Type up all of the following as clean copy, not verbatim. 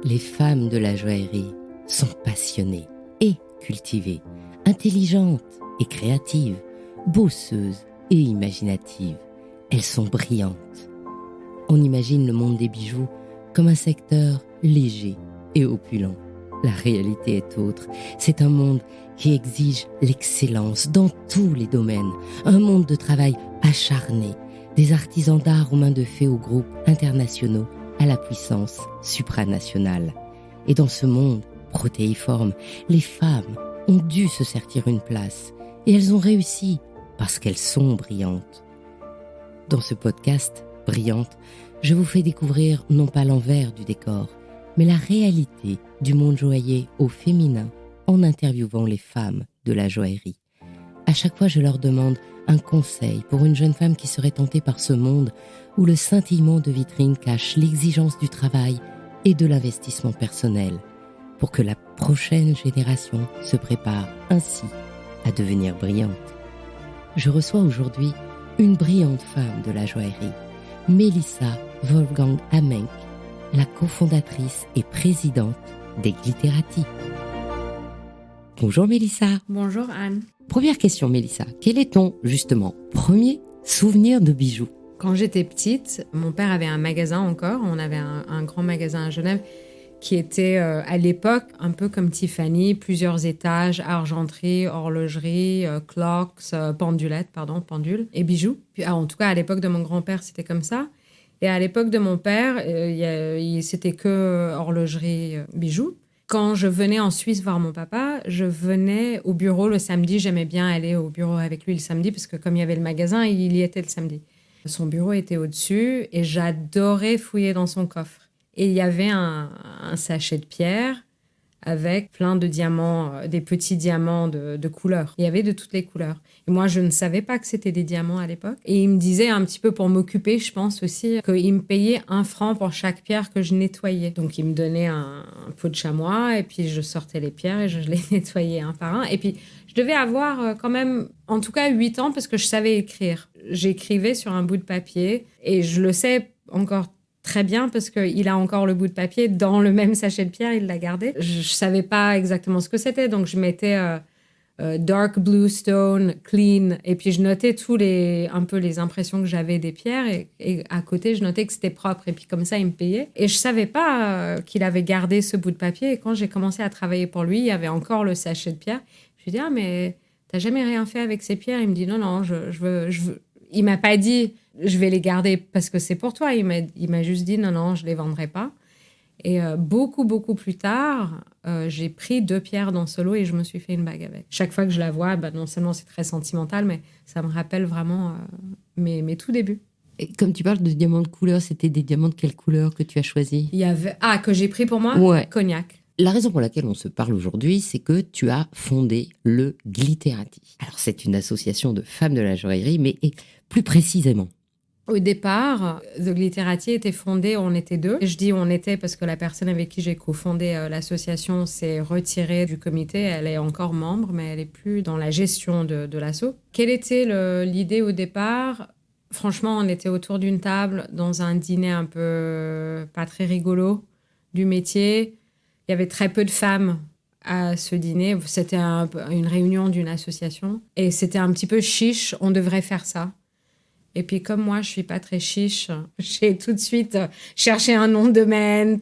Les femmes de la joaillerie sont passionnées et cultivées, intelligentes et créatives, bosseuses et imaginatives. Elles sont brillantes. On imagine le monde des bijoux comme un secteur léger et opulent. La réalité est autre. C'est un monde qui exige l'excellence dans tous les domaines. Un monde de travail acharné, des artisans d'art aux mains de fée aux groupes internationaux à la puissance supranationale. Et dans ce monde protéiforme, les femmes ont dû se sertir une place. Et elles ont réussi parce qu'elles sont brillantes. Dans ce podcast, Brillante, je vous fais découvrir non pas l'envers du décor, mais la réalité du monde joaillier au féminin en interviewant les femmes de la joaillerie. À chaque fois, je leur demande un conseil pour une jeune femme qui serait tentée par ce monde où le scintillement de vitrine cache l'exigence du travail et de l'investissement personnel, pour que la prochaine génération se prépare ainsi à devenir brillante. Je reçois aujourd'hui une brillante femme de la joaillerie, Melissa Wolfgang Amenk, la cofondatrice et présidente des Glitterati. Bonjour Melissa. Bonjour Anne. Première question Melissa, quel est ton, justement, premier souvenir de bijoux ? Quand j'étais petite, mon père avait un magasin encore, on avait un grand magasin à Genève qui était à l'époque un peu comme Tiffany, plusieurs étages, argenterie, horlogerie, clocks, pendules et bijoux. Puis, en tout cas, à l'époque de mon grand-père, c'était comme ça. Et à l'époque de mon père, c'était que horlogerie, bijoux. Quand je venais en Suisse voir mon papa, je venais au bureau le samedi. J'aimais bien aller au bureau avec lui le samedi parce que comme il y avait le magasin, il y était le samedi. Son bureau était au-dessus et j'adorais fouiller dans son coffre. Et il y avait un sachet de pierre avec plein de diamants, des petits diamants de couleurs. Il y avait de toutes les couleurs. Et moi, je ne savais pas que c'était des diamants à l'époque. Et il me disait un petit peu pour m'occuper, je pense aussi, qu'il me payait 1 franc pour chaque pierre que je nettoyais. Donc, il me donnait un pot de chamois et puis je sortais les pierres et je les nettoyais un par un. Et puis, je devais avoir quand même, en tout cas, 8 ans parce que je savais écrire. J'écrivais sur un bout de papier et je le sais encore très bien parce qu'il a encore le bout de papier dans le même sachet de pierre, il l'a gardé. Je ne savais pas exactement ce que c'était, donc je mettais dark blue stone, clean, et puis je notais un peu les impressions que j'avais des pierres et à côté, je notais que c'était propre et puis comme ça, il me payait. Et je ne savais pas qu'il avait gardé ce bout de papier et quand j'ai commencé à travailler pour lui, il y avait encore le sachet de pierre. Je lui ai dit « Ah, mais tu n'as jamais rien fait avec ces pierres ?» Il me dit « Non, je veux... » Il ne m'a pas dit « Je vais les garder parce que c'est pour toi ». Il m'a juste dit « Non, je ne les vendrai pas ». Et beaucoup plus tard, j'ai pris 2 pierres dans ce lot et je me suis fait une bague avec. Chaque fois que je la vois, non seulement c'est très sentimental, mais ça me rappelle vraiment mes tout débuts. Et comme tu parles de diamants de couleur, c'était des diamants de quelle couleur que tu as choisi ? Que j'ai pris pour moi ? Ouais. Cognac. La raison pour laquelle on se parle aujourd'hui, c'est que tu as fondé le Glitterati. Alors, c'est une association de femmes de la joaillerie, mais plus précisément. Au départ, The Glitterati était fondé, on était 2. Et je dis on était parce que la personne avec qui j'ai cofondé l'association s'est retirée du comité. Elle est encore membre, mais elle n'est plus dans la gestion de l'asso. Quelle était l'idée au départ ? Franchement, on était autour d'une table dans un dîner un peu pas très rigolo du métier. Il y avait très peu de femmes à ce dîner. C'était une réunion d'une association. Et c'était un petit peu chiche, on devrait faire ça. Et puis, comme moi, je ne suis pas très chiche, j'ai tout de suite cherché un nom de domaine.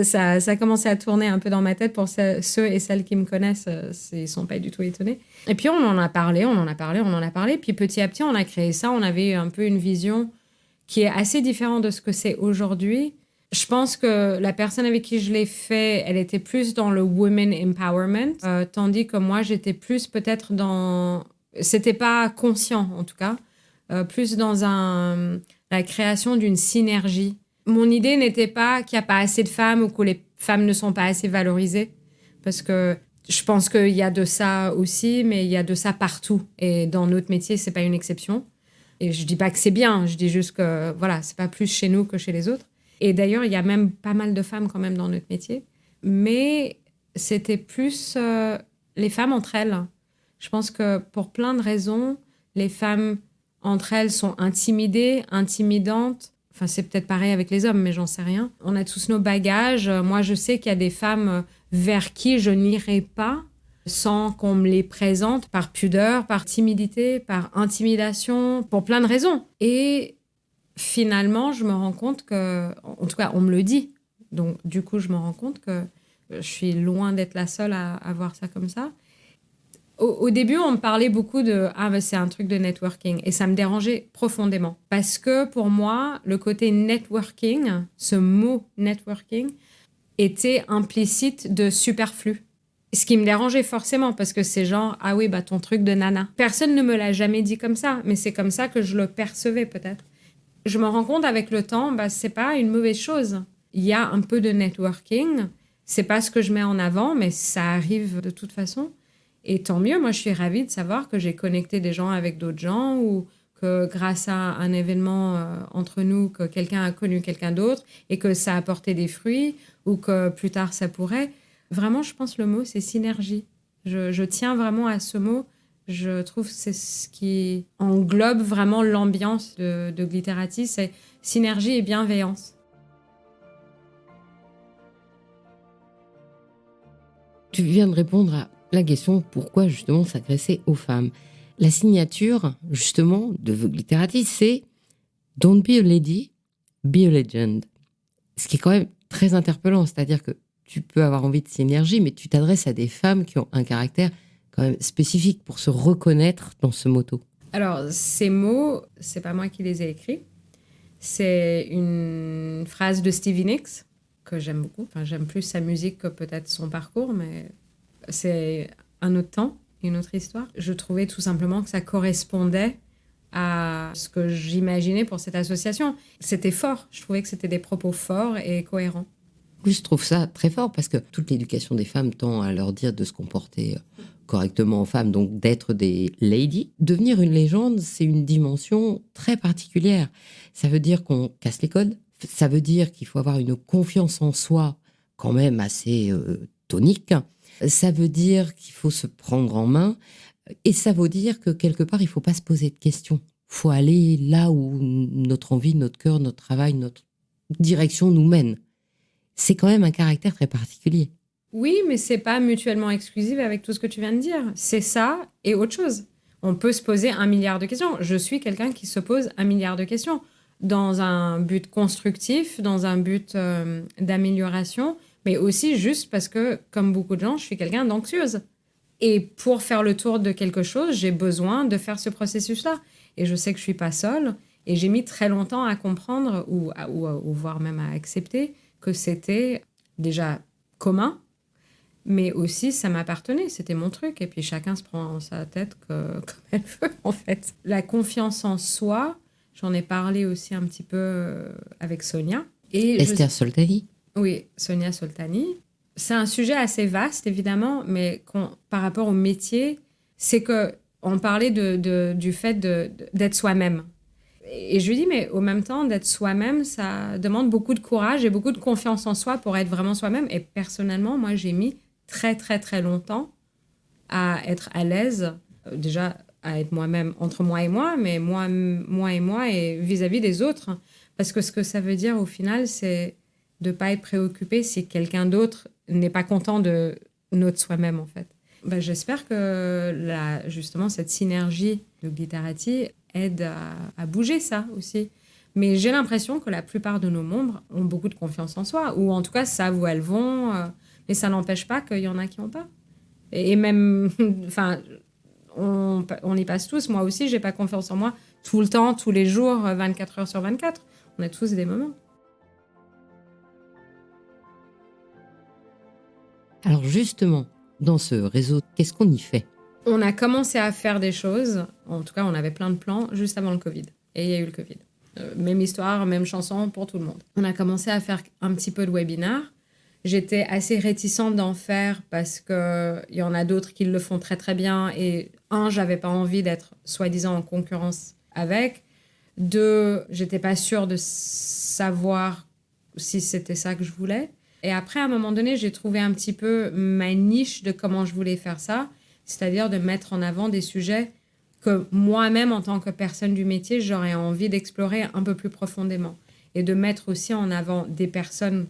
Ça a commencé à tourner un peu dans ma tête. Pour ceux et celles qui me connaissent, ils ne sont pas du tout étonnés. Et puis, on en a parlé. Puis, petit à petit, on a créé ça. On avait un peu une vision qui est assez différente de ce que c'est aujourd'hui. Je pense que la personne avec qui je l'ai fait, elle était plus dans le women empowerment, tandis que moi, j'étais plus peut-être dans... C'était pas conscient, en tout cas. Plus dans la création d'une synergie. Mon idée n'était pas qu'il n'y a pas assez de femmes ou que les femmes ne sont pas assez valorisées, parce que je pense qu'il y a de ça aussi, mais il y a de ça partout. Et dans notre métier, ce n'est pas une exception. Et je ne dis pas que c'est bien, je dis juste que voilà, ce n'est pas plus chez nous que chez les autres. Et d'ailleurs, il y a même pas mal de femmes quand même dans notre métier. Mais c'était plus les femmes entre elles. Je pense que pour plein de raisons, les femmes entre elles sont intimidées, intimidantes. Enfin, c'est peut-être pareil avec les hommes, mais j'en sais rien. On a tous nos bagages. Moi, je sais qu'il y a des femmes vers qui je n'irai pas sans qu'on me les présente par pudeur, par timidité, par intimidation, pour plein de raisons. Et finalement, je me rends compte que, en tout cas, on me le dit. Donc, du coup, je me rends compte que je suis loin d'être la seule à voir ça comme ça. Au début, on me parlait beaucoup de « Ah, mais c'est un truc de networking ». Et ça me dérangeait profondément. Parce que pour moi, le côté networking, ce mot networking, était implicite de superflu. Ce qui me dérangeait forcément, parce que c'est genre « Ah oui, bah ton truc de nana ». Personne ne me l'a jamais dit comme ça, mais c'est comme ça que je le percevais peut-être. Je me rends compte avec le temps, bah, c'est pas une mauvaise chose. Il y a un peu de networking. C'est pas ce que je mets en avant, mais ça arrive de toute façon. Et tant mieux, moi je suis ravie de savoir que j'ai connecté des gens avec d'autres gens ou que grâce à un événement entre nous, que quelqu'un a connu quelqu'un d'autre et que ça a porté des fruits ou que plus tard ça pourrait. Vraiment, je pense le mot, c'est synergie. Je tiens vraiment à ce mot. Je trouve que c'est ce qui englobe vraiment l'ambiance de Glitterati, c'est synergie et bienveillance. Tu viens de répondre à la question pourquoi justement s'adresser aux femmes. La signature justement de Glitterati, c'est Don't be a lady, be a legend. Ce qui est quand même très interpellant, c'est-à-dire que tu peux avoir envie de synergie, mais tu t'adresses à des femmes qui ont un caractère quand même spécifique pour se reconnaître dans ce motto. Alors, ces mots, c'est pas moi qui les ai écrits. C'est une phrase de Stevie Nicks que j'aime beaucoup. Enfin, j'aime plus sa musique que peut-être son parcours, mais c'est un autre temps, une autre histoire. Je trouvais tout simplement que ça correspondait à ce que j'imaginais pour cette association. C'était fort. Je trouvais que c'était des propos forts et cohérents. Oui, je trouve ça très fort parce que toute l'éducation des femmes tend à leur dire de se comporter correctement en femmes, donc d'être des ladies. Devenir une légende, c'est une dimension très particulière. Ça veut dire qu'on casse les codes. Ça veut dire qu'il faut avoir une confiance en soi quand même assez tonique. Ça veut dire qu'il faut se prendre en main. Et ça veut dire que quelque part, il ne faut pas se poser de questions. Il faut aller là où notre envie, notre cœur, notre travail, notre direction nous mène. C'est quand même un caractère très particulier. Oui, mais c'est pas mutuellement exclusif avec tout ce que tu viens de dire. C'est ça et autre chose. On peut se poser 1 milliard de questions. Je suis quelqu'un qui se pose 1 milliard de questions dans un but constructif, dans un but d'amélioration, mais aussi juste parce que, comme beaucoup de gens, je suis quelqu'un d'anxieuse. Et pour faire le tour de quelque chose, j'ai besoin de faire ce processus-là. Et je sais que je suis pas seule. Et j'ai mis très longtemps à comprendre ou voire même à accepter que c'était déjà commun, mais aussi ça m'appartenait, c'était mon truc. Et puis chacun se prend sa tête comme elle veut, en fait. La confiance en soi, j'en ai parlé aussi un petit peu avec Sonia. Et Esther Soltani. Oui, Sonia Soltani. C'est un sujet assez vaste, évidemment, mais par rapport au métier, c'est qu'on parlait du fait d'être soi-même. Et je lui dis, mais au même temps, d'être soi-même, ça demande beaucoup de courage et beaucoup de confiance en soi pour être vraiment soi-même. Et personnellement, moi, j'ai mis très, très, très longtemps à être à l'aise, déjà à être moi-même entre moi et moi, mais moi et moi et vis-à-vis des autres. Parce que ce que ça veut dire, au final, c'est de ne pas être préoccupé si quelqu'un d'autre n'est pas content de notre soi-même, en fait. Ben, j'espère que justement, cette synergie de Glitterati aide à bouger ça aussi. Mais j'ai l'impression que la plupart de nos membres ont beaucoup de confiance en soi, ou en tout cas savent où elles vont, mais ça n'empêche pas qu'il y en a qui n'ont pas. Et même, enfin, on y passe tous. Moi aussi, j'ai pas confiance en moi tout le temps, tous les jours, 24 heures sur 24. On a tous des moments. Alors justement, dans ce réseau, qu'est-ce qu'on y fait ? On a commencé à faire des choses. En tout cas, on avait plein de plans juste avant le Covid. Et il y a eu le Covid. Même histoire, même chanson pour tout le monde. On a commencé à faire un petit peu de webinaire. J'étais assez réticente d'en faire parce qu'il y en a d'autres qui le font très très bien. Et j'avais pas envie d'être soi-disant en concurrence avec. 2, j'étais pas sûre de savoir si c'était ça que je voulais. Et après, à un moment donné, j'ai trouvé un petit peu ma niche de comment je voulais faire ça. C'est-à-dire de mettre en avant des sujets que moi-même, en tant que personne du métier, j'aurais envie d'explorer un peu plus profondément. et de mettre aussi en avant des personnes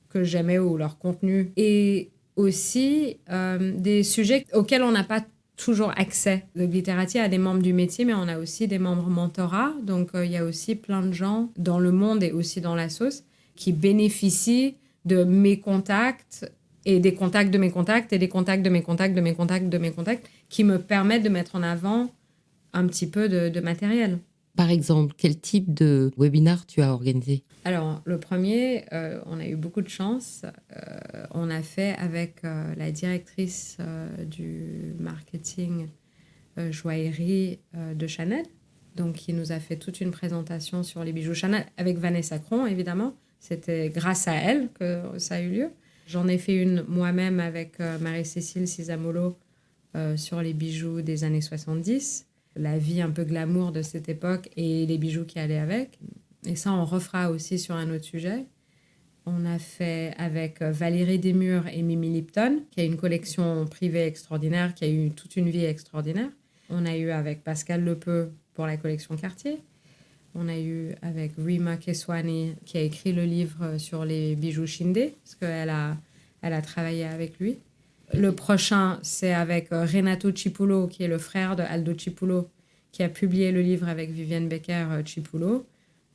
que j'aimais ou leur contenu et aussi des sujets auxquels on n'a pas toujours accès. Le Glitterati a des membres du métier, mais on a aussi des membres mentorat. Donc, il y a aussi plein de gens dans le monde et aussi dans la sauce qui bénéficient de mes contacts et des contacts de mes contacts et des contacts de mes contacts de mes contacts de mes contacts qui me permettent de mettre en avant un petit peu de matériel. Par exemple, quel type de webinar tu as organisé? Alors, le premier, on a eu beaucoup de chance. On a fait avec la directrice du marketing joaillerie de Chanel, donc qui nous a fait toute une présentation sur les bijoux Chanel avec Vanessa Cron, évidemment. C'était grâce à elle que ça a eu lieu. J'en ai fait une moi-même avec Marie-Cécile Cisamolo sur les bijoux des années 70, la vie un peu glamour de cette époque et les bijoux qui allaient avec. Et ça, on refera aussi sur un autre sujet. On a fait avec Valérie Desmurs et Mimi Lipton, qui a une collection privée extraordinaire, qui a eu toute une vie extraordinaire. On a eu avec Pascal Lepeu pour la collection Cartier. On a eu avec Rima Keswani, qui a écrit le livre sur les bijoux Shindé, parce qu'elle a travaillé avec lui. Le prochain, c'est avec Renato Cipulo, qui est le frère de Aldo Cipulo, qui a publié le livre avec Vivienne Becker Cipulo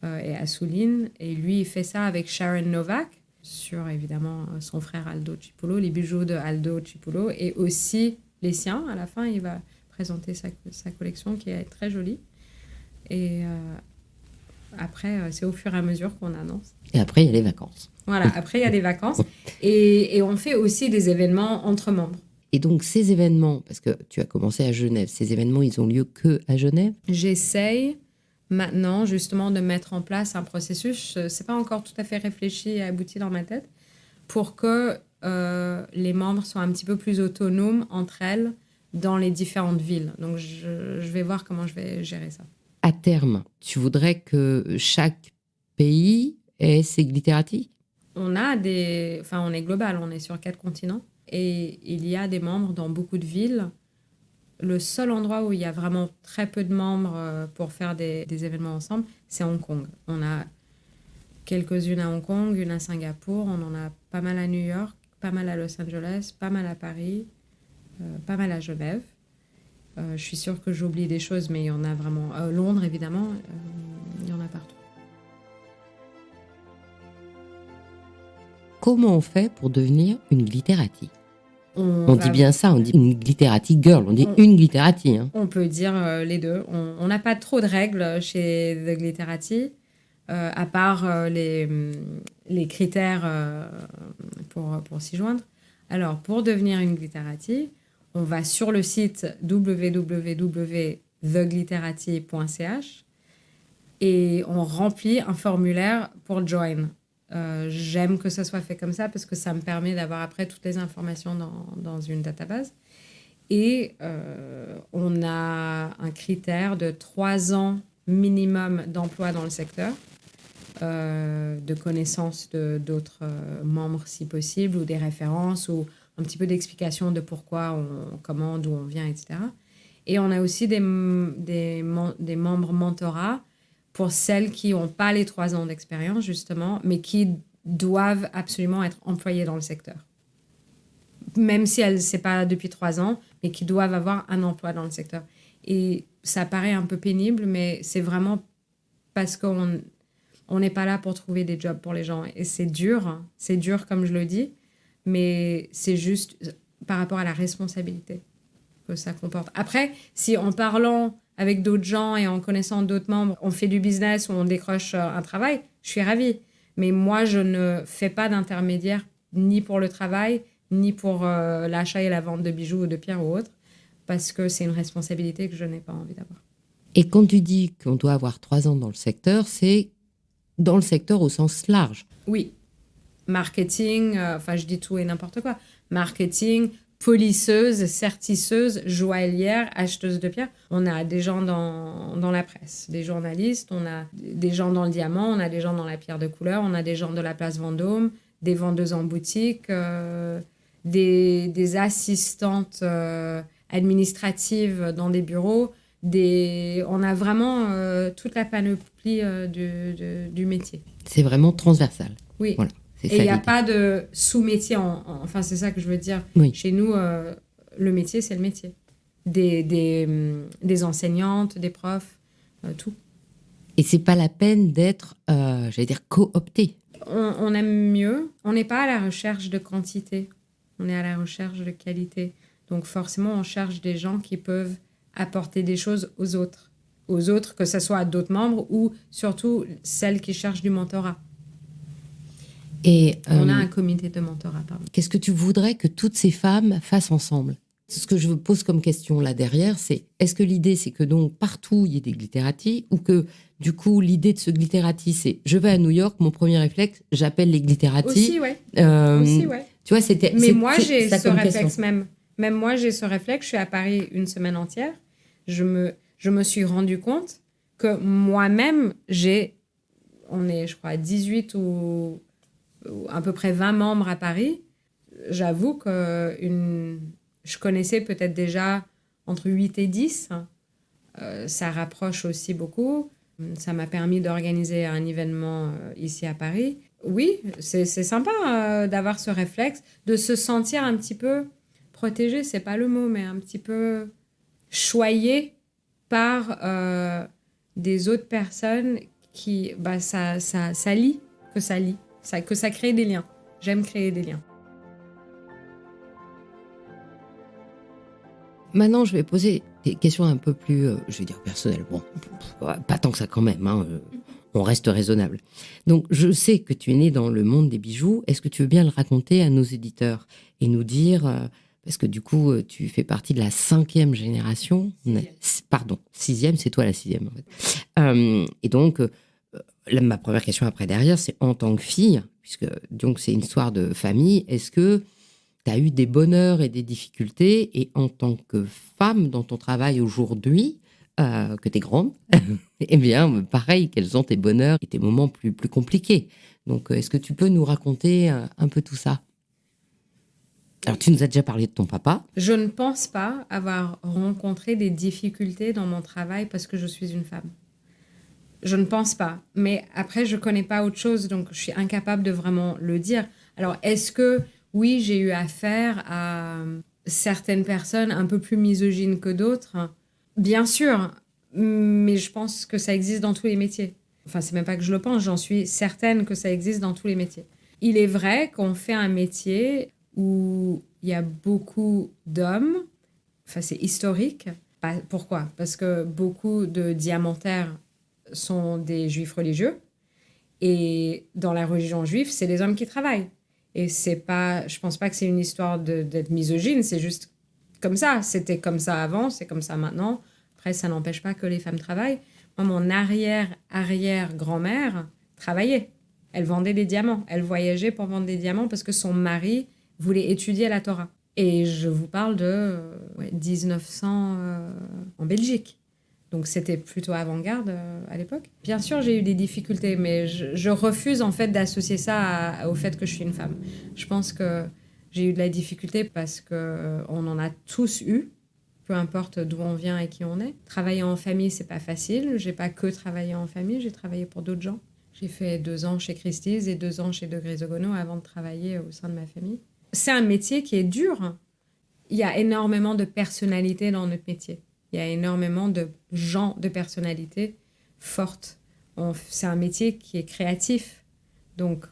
et Assouline. Et lui, il fait ça avec Sharon Novak, sur évidemment son frère Aldo Cipulo, les bijoux de Aldo Cipulo, et aussi les siens. À la fin, il va présenter sa collection qui est très jolie. Et après, c'est au fur et à mesure qu'on annonce. Et après, il y a les vacances. Voilà, après, il y a des vacances. Et on fait aussi des événements entre membres. Et donc, ces événements, parce que tu as commencé à Genève, ces événements, ils ont lieu que à Genève? J'essaye maintenant, justement, de mettre en place un processus. C'est pas encore tout à fait réfléchi et abouti dans ma tête, pour que les membres soient un petit peu plus autonomes entre elles dans les différentes villes. Donc, je vais voir comment je vais gérer ça. À terme, tu voudrais que chaque pays ait ses Glitterati? On est global, on est sur 4 continents et il y a des membres dans beaucoup de villes. Le seul endroit où il y a vraiment très peu de membres pour faire des événements ensemble, c'est Hong Kong. On a quelques-unes à Hong Kong, une à Singapour, on en a pas mal à New York, pas mal à Los Angeles, pas mal à Paris, pas mal à Genève. Je suis sûre que j'oublie des choses, mais il y en a vraiment. Londres, évidemment, il y en a partout. Comment on fait pour devenir une Glitterati? On dit bien ça, on dit une Glitterati girl, on dit une Glitterati. Hein. On peut dire les deux. On n'a pas trop de règles chez The Glitterati, à part les critères pour s'y joindre. Alors, pour devenir une Glitterati, on va sur le site www.theglitterati.ch et on remplit un formulaire pour join. J'aime que ça soit fait comme ça parce que ça me permet d'avoir après toutes les informations dans une database. Et on a un critère de 3 ans minimum d'emploi dans le secteur, de connaissance d'autres membres si possible, ou des références, ou un petit peu d'explication de pourquoi comment, d'où on vient, etc. Et on a aussi des membres mentorat pour celles qui n'ont pas les 3 ans d'expérience, justement, mais qui doivent absolument être employées dans le secteur. Même si elles ne sont pas depuis 3 ans, mais qui doivent avoir un emploi dans le secteur. Et ça paraît un peu pénible, mais c'est vraiment parce qu'on n'est pas là pour trouver des jobs pour les gens. Et c'est dur comme je le dis, mais c'est juste par rapport à la responsabilité que ça comporte. Après, si en parlant avec d'autres gens et en connaissant d'autres membres, on fait du business ou on décroche un travail, je suis ravie. Mais moi, je ne fais pas d'intermédiaire ni pour le travail, ni pour l'achat et la vente de bijoux ou de pierres ou autres, parce que c'est une responsabilité que je n'ai pas envie d'avoir. Et quand tu dis qu'on doit avoir 3 ans dans le secteur, c'est dans le secteur au sens large? Oui. Marketing, je dis tout et n'importe quoi. Marketing, polisseuse, sertisseuse, joaillière, acheteuse de pierres. On a des gens dans la presse, des journalistes, on a des gens dans le diamant, on a des gens dans la pierre de couleur, on a des gens de la place Vendôme, des vendeuses en boutique, des assistantes administratives dans des bureaux, On a vraiment toute la panoplie du métier. C'est vraiment transversal. Oui. Voilà, et il n'y a pas de sous-métier. Enfin, c'est ça que je veux dire. Oui. Chez nous, le métier, c'est le métier. Des enseignantes, des profs, tout. Et c'est pas la peine d'être, j'allais dire, coopté. On aime mieux. On n'est pas à la recherche de quantité. On est à la recherche de qualité. Donc forcément, on cherche des gens qui peuvent apporter des choses aux autres. Aux autres, que ce soit à d'autres membres ou surtout celles qui cherchent du mentorat. Et on a un comité de mentorat, pardon. Qu'est-ce que tu voudrais que toutes ces femmes fassent ensemble ? Ce que je pose comme question là derrière, c'est est-ce que l'idée, c'est que donc partout, il y ait des glitterati, ou que du coup, l'idée de ce glitterati, c'est je vais à New York, mon premier réflexe, j'appelle les glitterati. Aussi, ouais. Tu vois, c'était... Mais moi, j'ai ce réflexe même. Même moi, j'ai ce réflexe. Je suis à Paris une semaine entière. Je me suis rendu compte que moi-même, on est, je crois, 18 ou à peu près 20 membres à Paris. J'avoue que je connaissais peut-être déjà entre 8 et 10. Ça rapproche aussi beaucoup. Ça m'a permis d'organiser un événement ici à Paris. Oui, c'est sympa d'avoir ce réflexe, de se sentir un petit peu protégé, c'est pas le mot, mais un petit peu choyé par des autres personnes qui, ça lie, que ça crée des liens. J'aime créer des liens. Maintenant, je vais poser des questions un peu plus, je vais dire personnelles. Bon, pas tant que ça quand même, hein. On reste raisonnable. Donc, je sais que tu es née dans le monde des bijoux. Est-ce que tu veux bien le raconter à nos éditeurs et nous dire, parce que du coup, tu fais partie de la 5e génération. Pardon, 6e, c'est toi la 6e en fait. Et donc, ma première question après derrière, c'est en tant que fille, puisque donc c'est une histoire de famille, est-ce que tu as eu des bonheurs et des difficultés, et en tant que femme dans ton travail aujourd'hui, que tu es grande, eh bien, pareil, quels sont tes bonheurs et tes moments plus compliqués. Donc, est-ce que tu peux nous raconter un peu tout ça ? Alors, tu nous as déjà parlé de ton papa. Je ne pense pas avoir rencontré des difficultés dans mon travail parce que je suis une femme. Je ne pense pas. Mais après, je ne connais pas autre chose, donc je suis incapable de vraiment le dire. Alors, est-ce que, oui, j'ai eu affaire à certaines personnes un peu plus misogynes que d'autres ? Bien sûr, mais je pense que ça existe dans tous les métiers. Enfin, c'est même pas que je le pense, j'en suis certaine que ça existe dans tous les métiers. Il est vrai qu'on fait un métier où il y a beaucoup d'hommes. Enfin, c'est historique. Pourquoi ? Parce que beaucoup de diamantaires sont des juifs religieux. Et dans la religion juive, c'est les hommes qui travaillent. Et c'est pas, je pense pas que c'est une histoire d'être misogyne, c'est juste comme ça. C'était comme ça avant, c'est comme ça maintenant. Après, ça n'empêche pas que les femmes travaillent. Moi, mon arrière-grand-mère travaillait. Elle vendait des diamants. Elle voyageait pour vendre des diamants parce que son mari voulait étudier la Torah. Et je vous parle de 1900 en Belgique. Donc, c'était plutôt avant-garde à l'époque. Bien sûr, j'ai eu des difficultés, mais je refuse en fait d'associer ça au fait que je suis une femme. Je pense que j'ai eu de la difficulté parce qu'on en a tous eu, peu importe d'où on vient et qui on est. Travailler en famille, c'est pas facile. J'ai pas que travaillé en famille, j'ai travaillé pour d'autres gens. J'ai fait 2 ans chez Christie's et 2 ans chez De Grisogono avant de travailler au sein de ma famille. C'est un métier qui est dur. Il y a énormément de personnalités dans notre métier. Il y a énormément de gens de personnalités fortes. C'est un métier qui est créatif. Donc,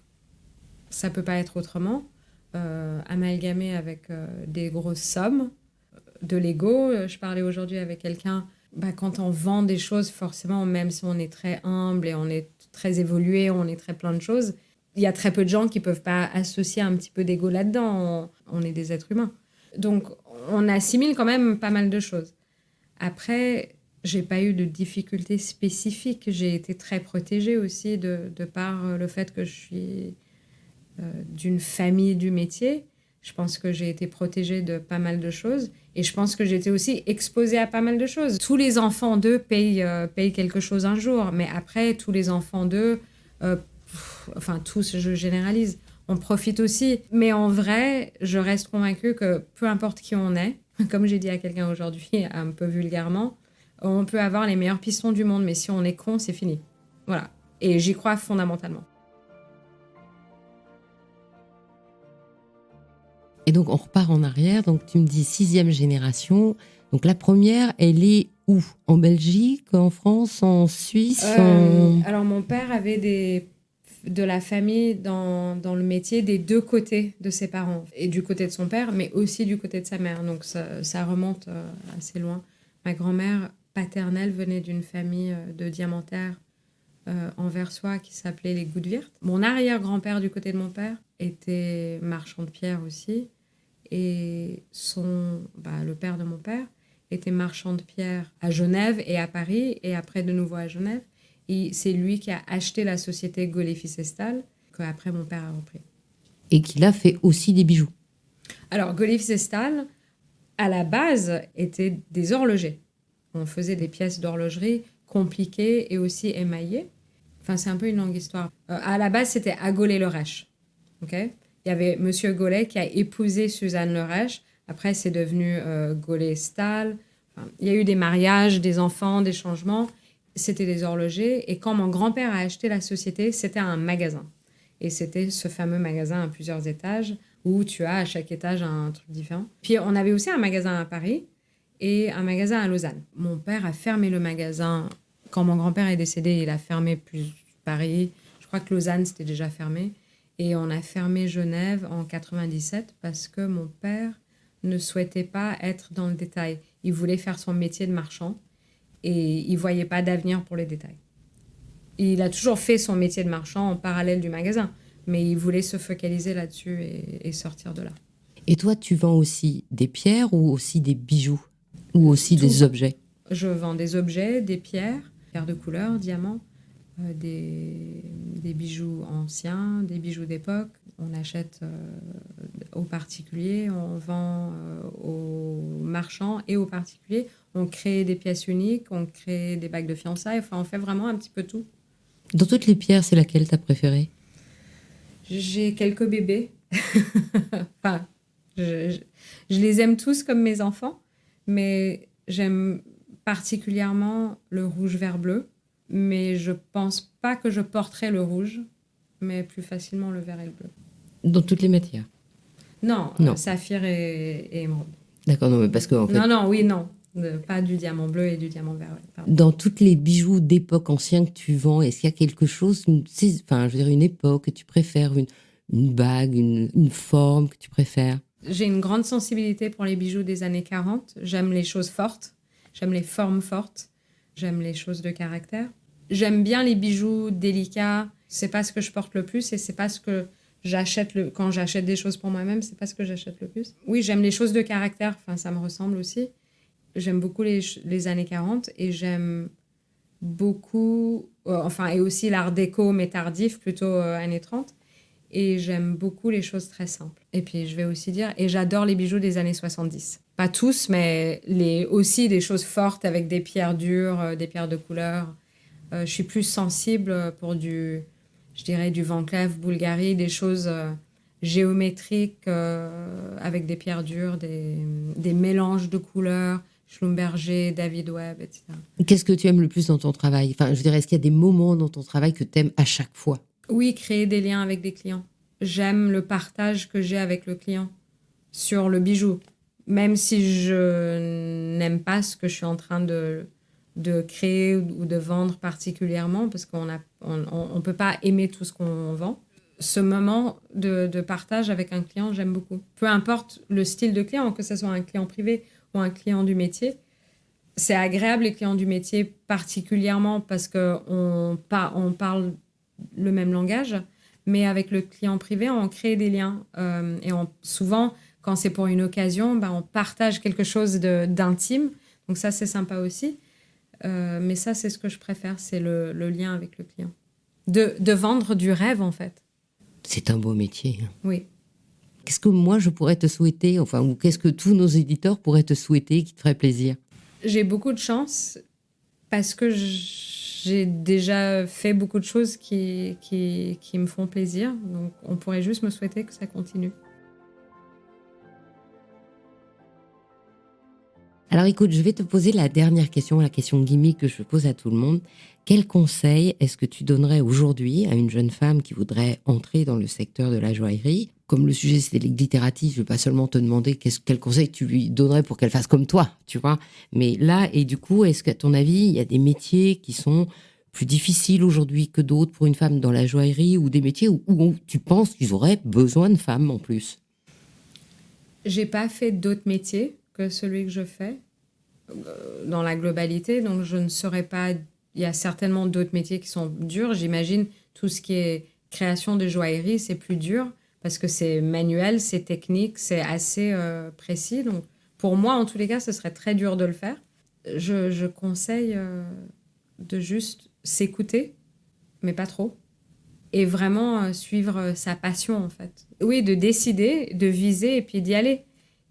ça peut pas être autrement. Amalgamé avec des grosses sommes, de l'ego. Je parlais aujourd'hui avec quelqu'un. Quand on vend des choses, forcément, même si on est très humble et on est très évolué, on est très plein de choses, il y a très peu de gens qui peuvent pas associer un petit peu d'ego là-dedans. On est des êtres humains. Donc, on assimile quand même pas mal de choses. Après, j'ai pas eu de difficultés spécifiques. J'ai été très protégée aussi de par le fait que je suis d'une famille du métier. Je pense que j'ai été protégée de pas mal de choses. Et je pense que j'ai été aussi exposée à pas mal de choses. Tous les enfants d'eux payent quelque chose un jour. Mais après, tous les enfants d'eux, enfin tous, je généralise, on profite aussi. Mais en vrai, je reste convaincue que peu importe qui on est, comme j'ai dit à quelqu'un aujourd'hui, un peu vulgairement, On peut avoir les meilleurs pistons du monde, mais si on est con, c'est fini. Voilà. Et j'y crois fondamentalement. Et donc, on repart en arrière. Donc, tu me dis 6e génération. Donc, la première, elle est où? En Belgique, en France, en Suisse Alors, mon père avait de la famille dans le métier des deux côtés de ses parents. Et du côté de son père, mais aussi du côté de sa mère. Donc, ça remonte assez loin. Ma grand-mère paternelle venait d'une famille de diamantaires anversois qui s'appelait les Goudvirth. Mon arrière-grand-père du côté de mon père était marchand de pierre aussi. Et le père de mon père était marchand de pierre à Genève et à Paris, et après de nouveau à Genève. Et c'est lui qui a acheté la société Gaulet Fils et Stahl, qu'après mon père a repris. Et qu'il a fait aussi des bijoux. Alors, Gaulet Fils et Stahl, à la base, étaient des horlogers. On faisait des pièces d'horlogerie compliquées et aussi émaillées. Enfin, c'est un peu une longue histoire. À la base, c'était à Gaulet-le-Rech. OK ? Il y avait Monsieur Gaulet qui a épousé Suzanne Lerèche. Après, c'est devenu Gaulet-Stahl. Enfin, il y a eu des mariages, des enfants, des changements. C'était des horlogers. Et quand mon grand-père a acheté la société, c'était un magasin. Et c'était ce fameux magasin à plusieurs étages où tu as à chaque étage un truc différent. Puis, on avait aussi un magasin à Paris et un magasin à Lausanne. Mon père a fermé le magasin. Quand mon grand-père est décédé, il a fermé plus Paris. Je crois que Lausanne, c'était déjà fermé. Et on a fermé Genève en 97 parce que mon père ne souhaitait pas être dans le détail. Il voulait faire son métier de marchand et il ne voyait pas d'avenir pour les détails. Il a toujours fait son métier de marchand en parallèle du magasin, mais il voulait se focaliser là-dessus et sortir de là. Et toi, tu vends aussi des pierres ou aussi des bijoux? Ou aussi des objets? Je vends des objets, des pierres de couleur, diamants, des bijoux anciens, des bijoux d'époque. On achète aux particuliers, on vend aux marchands et aux particuliers. On crée des pièces uniques, on crée des bagues de fiançailles. Enfin, on fait vraiment un petit peu tout. Dans toutes les pierres, c'est laquelle t'as préférée? J'ai quelques bébés. Enfin, je les aime tous comme mes enfants, mais j'aime particulièrement le rouge vert bleu. Mais je pense pas que je porterais le rouge, mais plus facilement le vert et le bleu. Dans toutes les matières? Non. Saphir et émeraude. D'accord, non, mais parce que en fait... Non. Pas du diamant bleu et du diamant vert. Dans tous les bijoux d'époque ancienne que tu vends, est-ce qu'il y a quelque chose, une époque que tu préfères, une bague, une forme que tu préfères? J'ai une grande sensibilité pour les bijoux des années 40. J'aime les choses fortes, j'aime les formes fortes, j'aime les choses de caractère. J'aime bien les bijoux délicats. C'est pas ce que je porte le plus et c'est pas ce que j'achète quand j'achète des choses pour moi-même, c'est pas ce que j'achète le plus. Oui, j'aime les choses de caractère, enfin ça me ressemble aussi. J'aime beaucoup les années 40 et j'aime beaucoup et aussi l'art déco mais tardif, plutôt années 30. Et j'aime beaucoup les choses très simples. Et puis, je vais aussi dire, et j'adore les bijoux des années 70. Pas tous, mais aussi des choses fortes avec des pierres dures, des pierres de couleur. Je suis plus sensible pour du Van Cleef, Bulgari, des choses géométriques avec des pierres dures, des mélanges de couleurs, Schlumberger, David Webb, etc. Qu'est-ce que tu aimes le plus dans ton travail? Enfin, je dirais, est-ce qu'il y a des moments dans ton travail que tu aimes à chaque fois? Oui, créer des liens avec des clients. J'aime le partage que j'ai avec le client sur le bijou. Même si je n'aime pas ce que je suis en train de créer ou de vendre particulièrement, parce qu'on ne peut pas aimer tout ce qu'on vend. Ce moment de partage avec un client, j'aime beaucoup. Peu importe le style de client, que ce soit un client privé ou un client du métier, c'est agréable les clients du métier particulièrement parce qu'on parle le même langage, mais avec le client privé, on crée des liens. Souvent, quand c'est pour une occasion, on partage quelque chose d'intime. Donc ça, c'est sympa aussi. Mais ça, c'est ce que je préfère, c'est le lien avec le client. De vendre du rêve, en fait. C'est un beau métier. Oui. Qu'est-ce que moi, je pourrais te souhaiter, ou qu'est-ce que tous nos éditeurs pourraient te souhaiter qui te ferait plaisir? J'ai beaucoup de chance parce que j'ai déjà fait beaucoup de choses qui me font plaisir. Donc, on pourrait juste me souhaiter que ça continue. Alors écoute, je vais te poser la dernière question, la question gimmick que je pose à tout le monde. Quel conseil est-ce que tu donnerais aujourd'hui à une jeune femme qui voudrait entrer dans le secteur de la joaillerie? Comme le sujet c'était les glittératifs, je ne vais pas seulement te demander quel conseil tu lui donnerais pour qu'elle fasse comme toi, tu vois. Mais là, et du coup, est-ce qu'à ton avis, il y a des métiers qui sont plus difficiles aujourd'hui que d'autres pour une femme dans la joaillerie, ou des métiers où tu penses qu'ils auraient besoin de femmes en plus? J'ai pas fait d'autres métiers que celui que je fais dans la globalité, donc je ne saurais pas. Il y a certainement d'autres métiers qui sont durs. J'imagine tout ce qui est création de joaillerie, c'est plus dur parce que c'est manuel, c'est technique, c'est assez précis. Donc pour moi, en tous les cas, ce serait très dur de le faire. Je conseille de juste s'écouter, mais pas trop. Et vraiment suivre sa passion, en fait. Oui, de décider, de viser et puis d'y aller.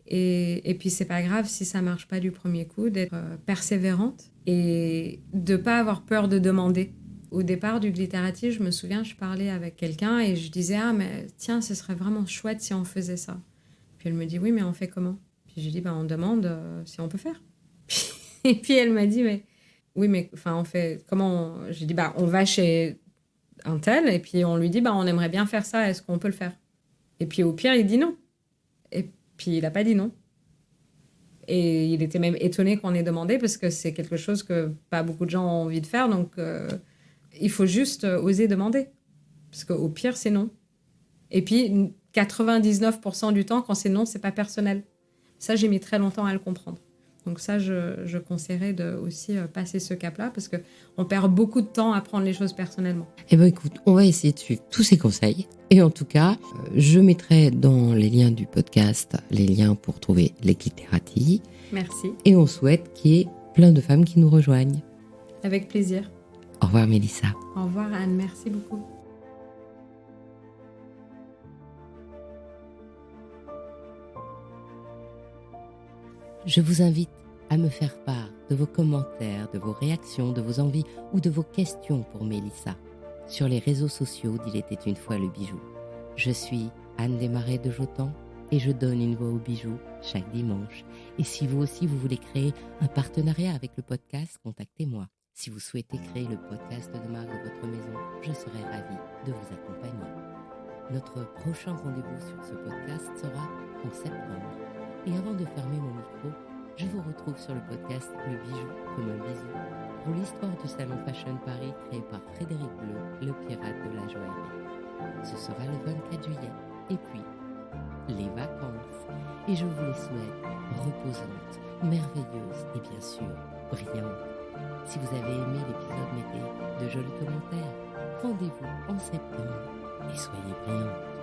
Et puis, c'est pas grave si ça marche pas du premier coup, d'être persévérante et de pas avoir peur de demander. Au départ du glittératif, je me souviens, je parlais avec quelqu'un et je disais « Ah, mais tiens, ce serait vraiment chouette si on faisait ça. » Puis elle me dit « Oui, mais on fait comment ?» Puis j'ai dit « On demande si on peut faire. » Et puis elle m'a dit « Mais oui, mais enfin, on fait comment ?» J'ai dit « On va chez un tel, et puis on lui dit, on aimerait bien faire ça, est-ce qu'on peut le faire? » Et puis au pire, il dit non. Et puis il n'a pas dit non. Et il était même étonné qu'on ait demandé, parce que c'est quelque chose que pas beaucoup de gens ont envie de faire, donc il faut juste oser demander. Parce qu'au pire, c'est non. Et puis 99% du temps, quand c'est non, c'est pas personnel. Ça, j'ai mis très longtemps à le comprendre. Donc ça, je conseillerais de aussi passer ce cap-là, parce qu'on perd beaucoup de temps à prendre les choses personnellement. Eh bien écoute, on va essayer de suivre tous ces conseils. Et en tout cas, je mettrai dans les liens du podcast les liens pour trouver les glittératifs. Merci. Et on souhaite qu'il y ait plein de femmes qui nous rejoignent. Avec plaisir. Au revoir Mélissa. Au revoir Anne, merci beaucoup. Je vous invite à me faire part de vos commentaires, de vos réactions, de vos envies ou de vos questions pour Mélissa sur les réseaux sociaux d'Il était une fois le bijou. Je suis Anne Desmarais de Jotan et je donne une voix au bijou chaque dimanche. Et si vous aussi vous voulez créer un partenariat avec le podcast, contactez-moi. Si vous souhaitez créer le podcast de marque de votre maison, je serai ravie de vous accompagner. Notre prochain rendez-vous sur ce podcast sera en septembre. Et avant de fermer mon micro, je vous retrouve sur le podcast Le Bijou comme un bisou pour l'histoire du salon Fashion Paris créé par Frédéric Bleu, le pirate de la joaillerie. Ce sera le 24 juillet. Et puis, les vacances. Et je vous les souhaite reposantes, merveilleuses et bien sûr brillantes. Si vous avez aimé l'épisode, mettez de jolis commentaires. Rendez-vous en septembre et soyez brillants.